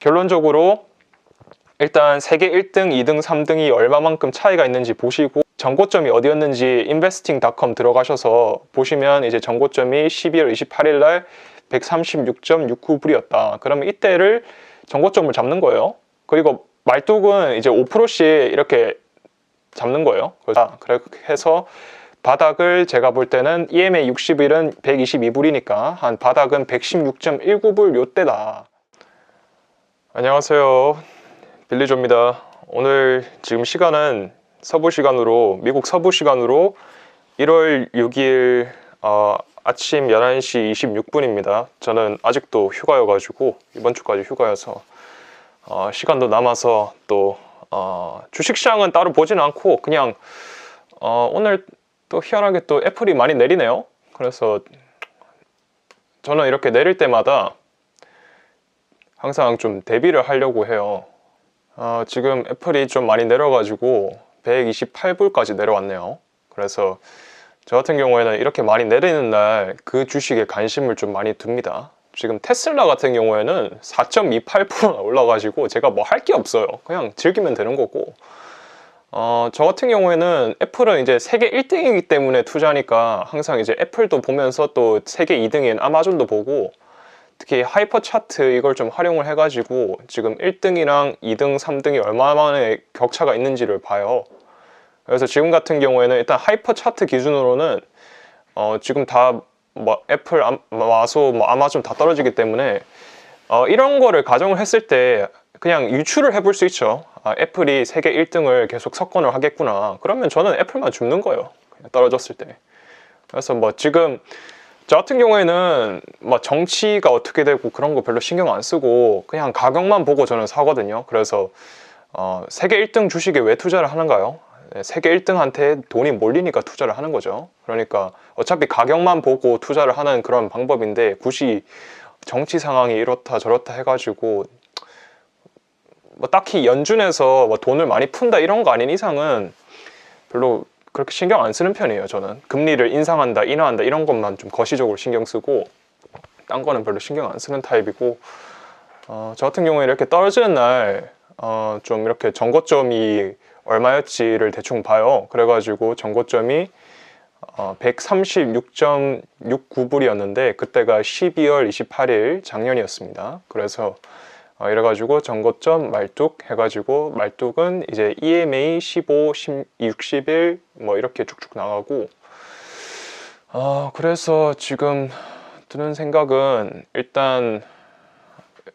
결론적으로 일단 세계 1등, 2등, 3등이 얼마만큼 차이가 있는지 보시고 전고점이 어디였는지 investing.com 들어가셔서 보시면 이제 전고점이 12월 28일 날 136.69불이었다. 그러면 이때를 전고점을 잡는 거예요. 그리고 말뚝은 이제 5%씩 이렇게 잡는 거예요. 그렇게 해서 바닥을 제가 볼 때는 EMA 60일은 122불이니까 한 바닥은 116.19불 요때다. 안녕하세요, 빌리조입니다. 오늘 지금 시간은 서부 시간으로, 미국 서부 시간으로 1월 6일 아침 11시 26분입니다. 저는 아직도 휴가여가지고 이번 주까지 휴가여서 시간도 남아서 또 주식시장은 따로 보지는 않고 그냥 오늘 또 희한하게 또 애플이 많이 내리네요. 그래서 저는 이렇게 내릴 때마다 항상 좀 대비를 하려고 해요. 지금 애플이 좀 많이 내려가지고 128불까지 내려왔네요. 그래서 저 같은 경우에는 이렇게 많이 내리는 날 그 주식에 관심을 좀 많이 둡니다. 지금 테슬라 같은 경우에는 4.28% 올라가지고 제가 뭐 할 게 없어요. 그냥 즐기면 되는 거고, 저 같은 경우에는 애플은 이제 세계 1등이기 때문에 투자니까 항상 이제 애플도 보면서 또 세계 2등인 아마존도 보고, 특히 하이퍼 차트 이걸 좀 활용을 해가지고 지금 1등이랑 2등, 3등이 얼마만의 격차가 있는지를 봐요. 그래서 지금 같은 경우에는 일단 하이퍼 차트 기준으로는 지금 다 뭐 애플, 마소, 뭐 아마존 다 떨어지기 때문에 이런 거를 가정을 했을 때 그냥 유추를 해볼 수 있죠. 애플이 세계 1등을 계속 석권을 하겠구나. 그러면 저는 애플만 줍는 거예요, 그냥 떨어졌을 때. 그래서 뭐 지금 저 같은 경우에는 뭐 정치가 어떻게 되고 그런 거 별로 신경 안 쓰고 그냥 가격만 보고 저는 사거든요. 그래서 세계 1등 주식에 왜 투자를 하는가요? 세계 1등한테 돈이 몰리니까 투자를 하는 거죠. 그러니까 어차피 가격만 보고 투자를 하는 그런 방법인데, 굳이 정치 상황이 이렇다 저렇다 해가지고 뭐 딱히 연준에서 뭐 돈을 많이 푼다 이런 거 아닌 이상은 별로 그렇게 신경 안 쓰는 편이에요. 저는 금리를 인상한다 인하한다 이런 것만 좀 거시적으로 신경 쓰고 딴 거는 별로 신경 안 쓰는 타입이고, 저 같은 경우에 이렇게 떨어지는 날 좀 이렇게 전고점이 얼마였지를 대충 봐요. 그래가지고 전고점이 136.69불이었는데 그때가 12월 28일 작년이었습니다. 그래서 이래가지고 전고점 말뚝 해가지고, 말뚝은 이제 EMA 15, 60일 뭐 이렇게 쭉쭉 나가고, 그래서 지금 드는 생각은 일단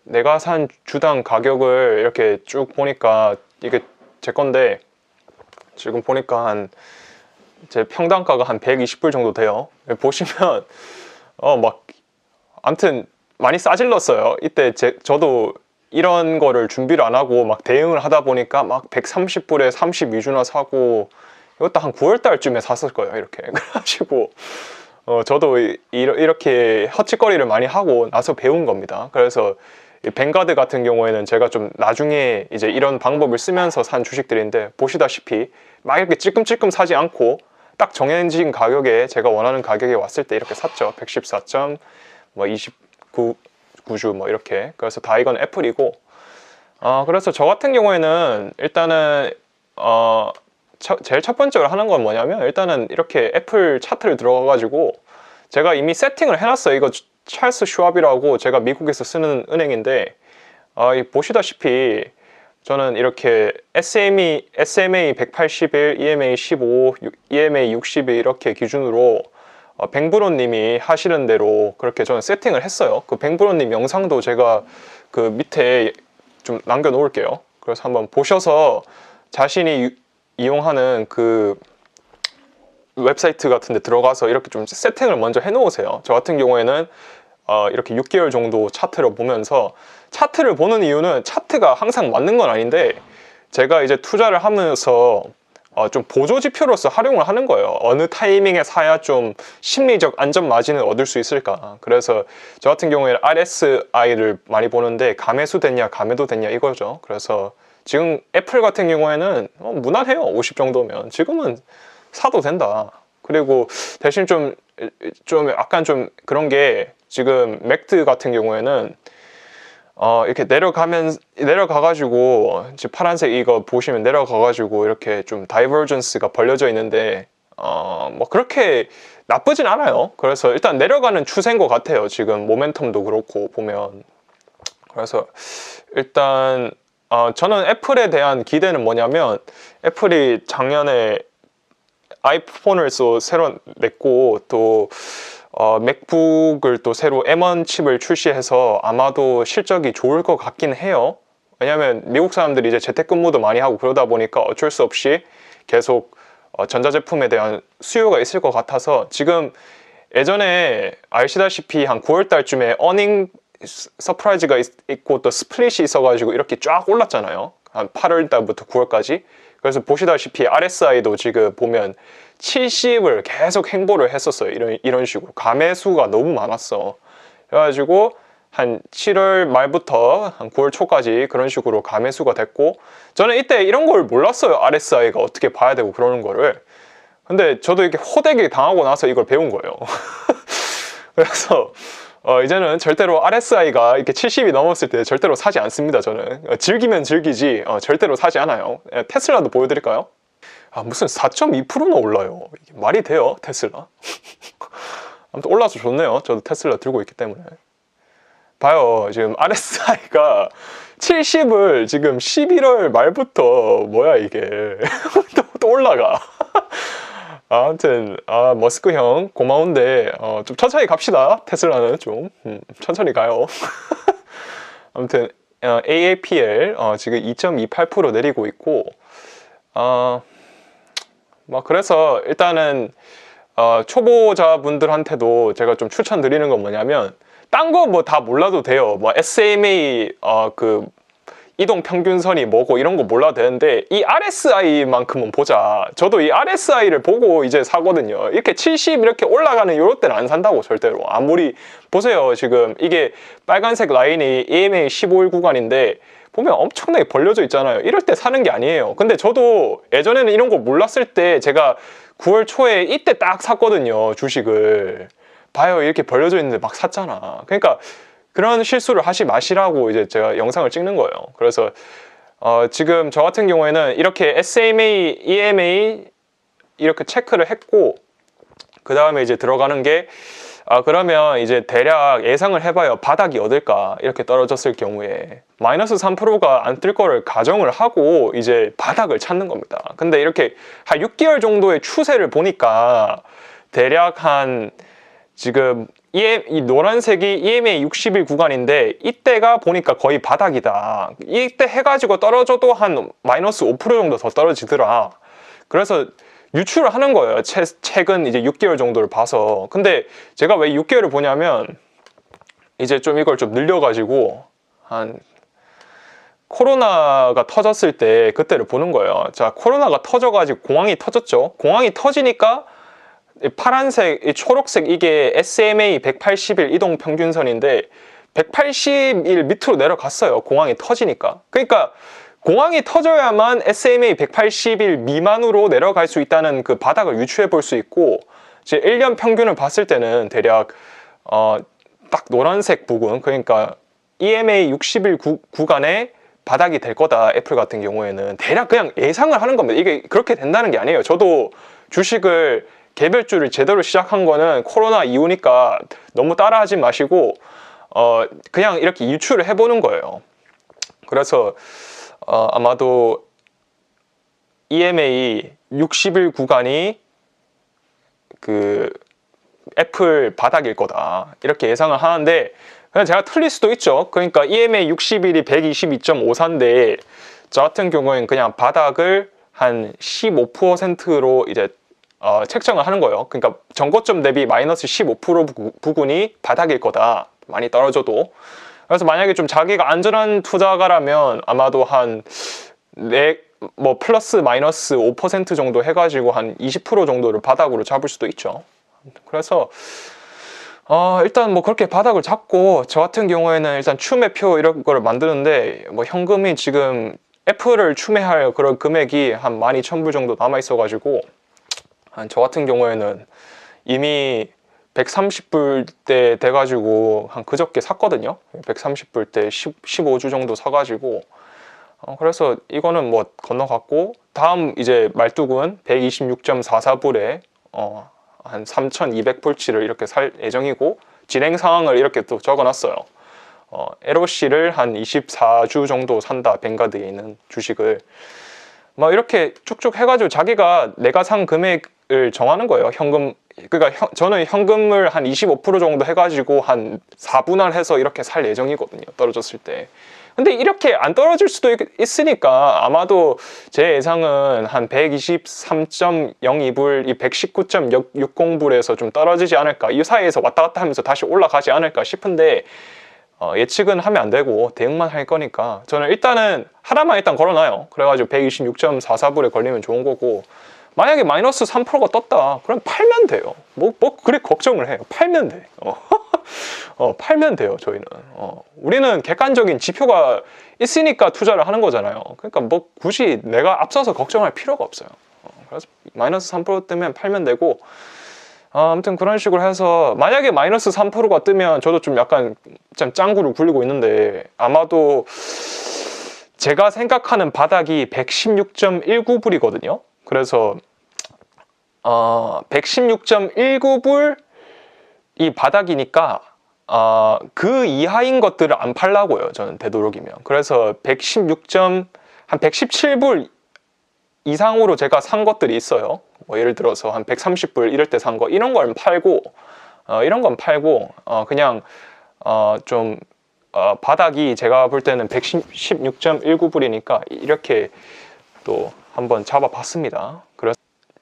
내가 산 주당 가격을 이렇게 쭉 보니까 이게 제 건데 지금 보니까 한 제 평당가가 한 120불 정도 돼요. 보시면 막 아무튼 많이 싸질렀어요. 이때 저도 이런 거를 준비를 안 하고 막 대응을 하다 보니까 막 130불에 32주나 사고, 이것도 한 9월달쯤에 샀을 거예요, 이렇게. 그래가지고 저도 이렇게 헛짓거리를 많이 하고 나서 배운 겁니다. 그래서 뱅가드 같은 경우에는 제가 좀 나중에 이제 이런 방법을 쓰면서 산 주식들인데, 보시다시피 막 이렇게 찔끔찔끔 사지 않고 딱 정해진 가격에, 제가 원하는 가격에 왔을 때 이렇게 샀죠. 114.29주 뭐 이렇게. 그래서 다 이건 애플이고, 그래서 저 같은 경우에는 일단은 제일 첫 번째로 하는 건 뭐냐면, 일단은 이렇게 애플 차트를 들어가가지고 제가 이미 세팅을 해놨어요. 이거 찰스 슈왑이라고 제가 미국에서 쓰는 은행인데, 보시다시피 저는 이렇게 SMA 181, EMA 15, EMA 60일 이렇게 기준으로 뱅브로님이 하시는 대로 그렇게 저는 세팅을 했어요. 그 뱅브로님 영상도 제가 그 밑에 좀 남겨놓을게요. 그래서 한번 보셔서 자신이 이용하는 그 웹사이트 같은 데 들어가서 이렇게 좀 세팅을 먼저 해놓으세요. 저 같은 경우에는 이렇게 6개월 정도 차트를 보면서, 차트를 보는 이유는 차트가 항상 맞는 건 아닌데 제가 이제 투자를 하면서 좀 보조지표로서 활용을 하는 거예요. 어느 타이밍에 사야 좀 심리적 안전 마진을 얻을 수 있을까. 그래서 저 같은 경우에는 RSI를 많이 보는데 감매수 됐냐 감매도 됐냐 이거죠. 그래서 지금 애플 같은 경우에는 무난해요. 50 정도면 지금은 사도 된다. 그리고 대신 좀 약간 좀 그런 게, 지금 맥드 같은 경우에는 이렇게 내려가가지고 지금 파란색 이거 보시면 내려가가지고 이렇게 좀 다이버전스가 벌려져 있는데 뭐 그렇게 나쁘진 않아요. 그래서 일단 내려가는 추세인 것 같아요. 지금 모멘텀도 그렇고 보면. 그래서 일단 저는 애플에 대한 기대는 뭐냐면, 애플이 작년에 아이폰을 또 새로 냈고 또 맥북을 또 새로 M1 칩을 출시해서 아마도 실적이 좋을 것 같긴 해요. 왜냐면 미국 사람들이 이제 재택근무도 많이 하고 그러다 보니까 어쩔 수 없이 계속 전자제품에 대한 수요가 있을 것 같아서, 지금 예전에 아시다시피 한 9월 달쯤에 어닝 서프라이즈가 있고 또 스플릿이 있어가지고 이렇게 쫙 올랐잖아요. 한 8월 달부터 9월까지. 그래서 보시다시피 RSI도 지금 보면 70을 계속 행보를 했었어요. 이런 식으로 가매수가 너무 많았어. 그래가지고 한 7월 말부터 한 9월 초까지 그런 식으로 가매수가 됐고, 저는 이때 이런 걸 몰랐어요. RSI가 어떻게 봐야 되고 그러는 거를. 근데 저도 이렇게 호되게 당하고 나서 이걸 배운 거예요. 그래서 이제는 절대로 RSI가 이렇게 70이 넘었을 때 절대로 사지 않습니다. 저는 즐기면 즐기지 절대로 사지 않아요. 테슬라도 보여드릴까요? 무슨 4.2%나 올라요. 이게 말이 돼요, 테슬라? 아무튼 올라서 좋네요. 저도 테슬라 들고 있기 때문에. 봐요, 지금 RSI가 70을 지금 11월 말부터 뭐야 이게 또 올라가. 아무튼 머스크 형 고마운데 좀 천천히 갑시다. 테슬라는 좀 천천히 가요. 아무튼 AAPL 지금 2.28% 내리고 있고, 뭐 그래서 일단은 초보자분들한테도 제가 좀 추천드리는 건 뭐냐면, 딴 거 뭐 다 몰라도 돼요. 뭐 SMA 그 이동 평균선이 뭐고 이런 거 몰라도 되는데, 이 RSI만큼은 보자. 저도 이 RSI를 보고 이제 사거든요. 이렇게 70 이렇게 올라가는 요럴 때는 안 산다고, 절대로. 아무리 보세요. 지금 이게 빨간색 라인이 EMA 15일 구간인데 보면 엄청나게 벌려져 있잖아요. 이럴 때 사는 게 아니에요. 근데 저도 예전에는 이런 거 몰랐을 때 제가 9월 초에 이때 딱 샀거든요, 주식을. 봐요, 이렇게 벌려져 있는데 막 샀잖아. 그러니까 그런 실수를 하지 마시라고 이제 제가 영상을 찍는 거예요. 그래서 지금 저 같은 경우에는 이렇게 SMA, EMA 이렇게 체크를 했고, 그 다음에 이제 들어가는 게 그러면 이제 대략 예상을 해봐요. 바닥이 어딜까? 이렇게 떨어졌을 경우에 마이너스 3%가 안 뜰 거를 가정을 하고 이제 바닥을 찾는 겁니다. 근데 이렇게 한 6개월 정도의 추세를 보니까 대략 한 지금 이 노란색이 EMA 60일 구간인데, 이때가 보니까 거의 바닥이다. 이때 해가지고 떨어져도 한 마이너스 5% 정도 더 떨어지더라. 그래서 유출을 하는 거예요. 최근 이제 6개월 정도를 봐서. 근데 제가 왜 6개월을 보냐면, 이제 좀 이걸 좀 늘려가지고 한 코로나가 터졌을 때 그때를 보는 거예요. 자, 코로나가 터져가지고 공황이 터졌죠. 공황이 터지니까 파란색, 이 초록색 이게 SMA 180일 이동 평균선인데 180일 밑으로 내려갔어요. 공황이 터지니까. 그러니까 공황이 터져야만 SMA 180일 미만으로 내려갈 수 있다는 그 바닥을 유추해 볼 수 있고, 이제 1년 평균을 봤을 때는 대략 딱 노란색 부근, 그러니까 EMA 60일 구간에 바닥이 될 거다. 애플 같은 경우에는 대략 그냥 예상을 하는 겁니다. 이게 그렇게 된다는 게 아니에요. 저도 주식을 개별주를 제대로 시작한 거는 코로나 이후니까 너무 따라하지 마시고 그냥 이렇게 유추를 해보는 거예요. 그래서 아마도 EMA 60일 구간이 그 애플 바닥일 거다, 이렇게 예상을 하는데, 그냥 제가 틀릴 수도 있죠. 그러니까 EMA 60일이 122.54인데 저 같은 경우에는 그냥 바닥을 한 15%로 이제 책정을 하는 거예요. 그러니까 전고점 대비 마이너스 15% 부근이 바닥일 거다, 많이 떨어져도. 그래서 만약에 좀 자기가 안전한 투자가라면 아마도 한 뭐 플러스 마이너스 5% 정도 해가지고 한 20% 정도를 바닥으로 잡을 수도 있죠. 그래서 일단 뭐 그렇게 바닥을 잡고, 저 같은 경우에는 일단 추매표 이런 거를 만드는데, 뭐 현금이 지금 애플을 추매할 그런 금액이 한 12,000불 정도 남아 있어가지고, 저 같은 경우에는 이미 130불대 돼가지고 한 그저께 샀거든요. 130불대 15주 정도 사가지고 그래서 이거는 뭐 건너갔고, 다음 이제 말뚝은 126.44불에 한 3,200불치를 이렇게 살 예정이고, 진행 상황을 이렇게 또 적어놨어요. LOC를 한 24주 정도 산다, 뱅가드에 있는 주식을. 뭐 이렇게 쭉쭉 해가지고 자기가 내가 산 금액을 정하는 거예요. 현금, 그러니까 저는 현금을 한 25% 정도 해가지고 한 4분할 해서 이렇게 살 예정이거든요, 떨어졌을 때. 근데 이렇게 안 떨어질 수도 있으니까 아마도 제 예상은 한 123.02불, 이 119.60불에서 좀 떨어지지 않을까, 이 사이에서 왔다 갔다 하면서 다시 올라가지 않을까 싶은데, 예측은 하면 안 되고 대응만 할 거니까 저는 일단은 하나만 일단 걸어놔요. 그래가지고 126.44불에 걸리면 좋은 거고, 만약에 마이너스 3%가 떴다 그럼 팔면 돼요. 뭐 그래 걱정을 해요. 팔면 돼. 팔면 돼요. 저희는 우리는 객관적인 지표가 있으니까 투자를 하는 거잖아요. 그러니까 뭐 굳이 내가 앞서서 걱정할 필요가 없어요. 그래서 마이너스 3% 뜨면 팔면 되고, 아무튼 그런 식으로 해서 만약에 마이너스 3%가 뜨면 저도 좀 약간 좀 짱구를 굴리고 있는데, 아마도 제가 생각하는 바닥이 116.19불이거든요. 그래서 116.19불 이 바닥이니까 그 이하인 것들을 안 팔라고요, 저는 되도록이면. 그래서 117불 이상으로 제가 산 것들이 있어요. 뭐 예를 들어서 한 130불 이럴 때 산 거, 이런 걸 팔고, 이런 건 팔고, 그냥 좀 바닥이 제가 볼 때는 116.19불이니까 이렇게 또 한번 잡아봤습니다. 그래서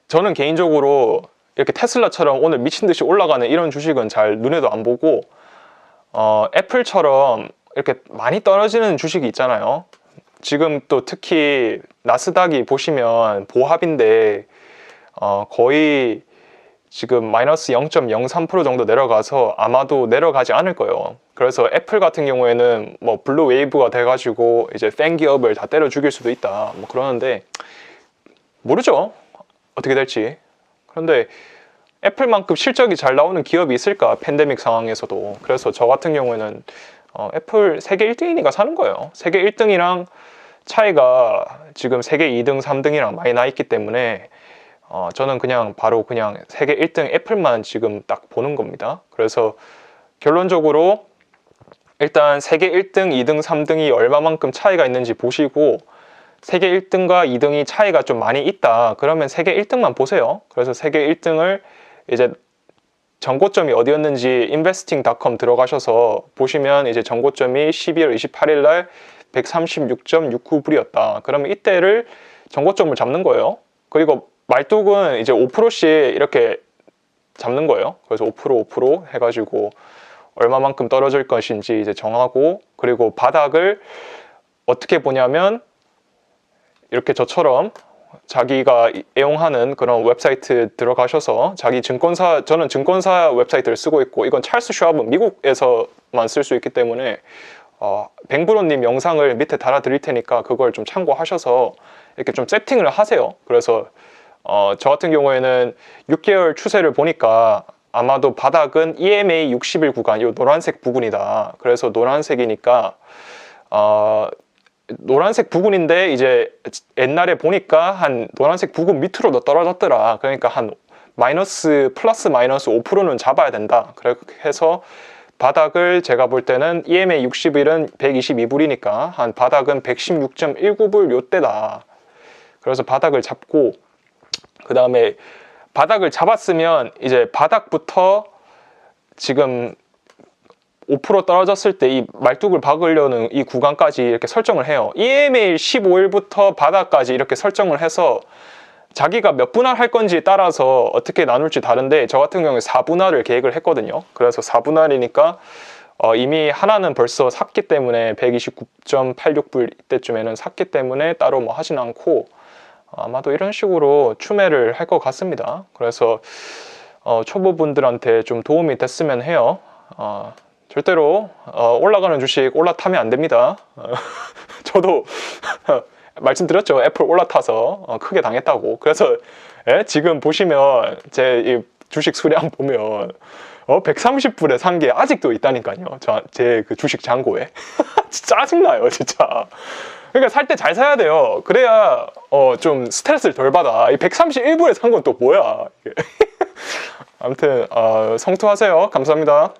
저는 개인적으로 이렇게 테슬라처럼 오늘 미친 듯이 올라가는 이런 주식은 잘 눈에도 안 보고, 애플처럼 이렇게 많이 떨어지는 주식이 있잖아요. 지금 또 특히 나스닥이 보시면 보합인데 거의 지금 마이너스 0.03% 정도 내려가서 아마도 내려가지 않을 거예요. 그래서 애플 같은 경우에는 뭐 블루 웨이브가 돼가지고 이제 팬 기업을 다 때려 죽일 수도 있다, 뭐 그러는데 모르죠, 어떻게 될지. 그런데 애플만큼 실적이 잘 나오는 기업이 있을까, 팬데믹 상황에서도. 그래서 저 같은 경우에는 애플 세계 1등이니까 사는 거예요. 세계 1등이랑 차이가 지금 세계 2등, 3등이랑 많이 나 있기 때문에 저는 그냥 바로 그냥 세계 1등 애플만 지금 딱 보는 겁니다. 그래서 결론적으로 일단 세계 1등, 2등, 3등이 얼마만큼 차이가 있는지 보시고, 세계 1등과 2등이 차이가 좀 많이 있다 그러면 세계 1등만 보세요. 그래서 세계 1등을 이제 정고점이 어디였는지 investing.com 들어가셔서 보시면 이제 정고점이 12월 28일 날 136.69불이었다. 그러면 이때를 정고점을 잡는 거예요. 그리고 말뚝은 이제 5%씩 이렇게 잡는 거예요. 그래서 5% 해가지고 얼마만큼 떨어질 것인지 이제 정하고, 그리고 바닥을 어떻게 보냐면 이렇게 저처럼 자기가 애용하는 그런 웹사이트 들어가셔서 자기 증권사, 저는 증권사 웹사이트를 쓰고 있고, 이건 찰스 슈왑은 미국에서만 쓸 수 있기 때문에 뱅브로님 영상을 밑에 달아 드릴 테니까 그걸 좀 참고하셔서 이렇게 좀 세팅을 하세요. 그래서 저 같은 경우에는 6개월 추세를 보니까 아마도 바닥은 EMA 60일 구간, 이 노란색 부분이다. 그래서 노란색이니까 노란색 부분인데 이제 옛날에 보니까 한 노란색 부분 밑으로 더 떨어졌더라. 그러니까 한 플러스 마이너스 5%는 잡아야 된다. 그렇게 해서 바닥을 제가 볼 때는 EMA 60일은 122불이니까 한 바닥은 116.19불 요때다. 그래서 바닥을 잡고, 그 다음에 바닥을 잡았으면 이제 바닥부터 지금 5% 떨어졌을 때 이 말뚝을 박으려는 이 구간까지 이렇게 설정을 해요. EMA 15일부터 바닥까지 이렇게 설정을 해서 자기가 몇 분할 할 건지에 따라서 어떻게 나눌지 다른데, 저 같은 경우에 4분할을 계획을 했거든요. 그래서 4분할이니까 이미 하나는 벌써 샀기 때문에 129.86불 이때쯤에는 샀기 때문에 따로 뭐 하진 않고, 아마도 이런 식으로 추매를 할 것 같습니다. 그래서 초보분들한테 좀 도움이 됐으면 해요. 절대로 올라가는 주식 올라타면 안 됩니다. 저도 말씀드렸죠, 애플 올라타서 크게 당했다고. 그래서 지금 보시면 제 주식 수량 보면 130불에 산 게 아직도 있다니까요. 제 그 주식 잔고에. 진짜 짜증나요, 진짜. 그러니까 살 때 잘 사야 돼요. 그래야 좀 스트레스를 덜 받아. 이 131불에 산 건 또 뭐야. 아무튼 성투하세요. 감사합니다.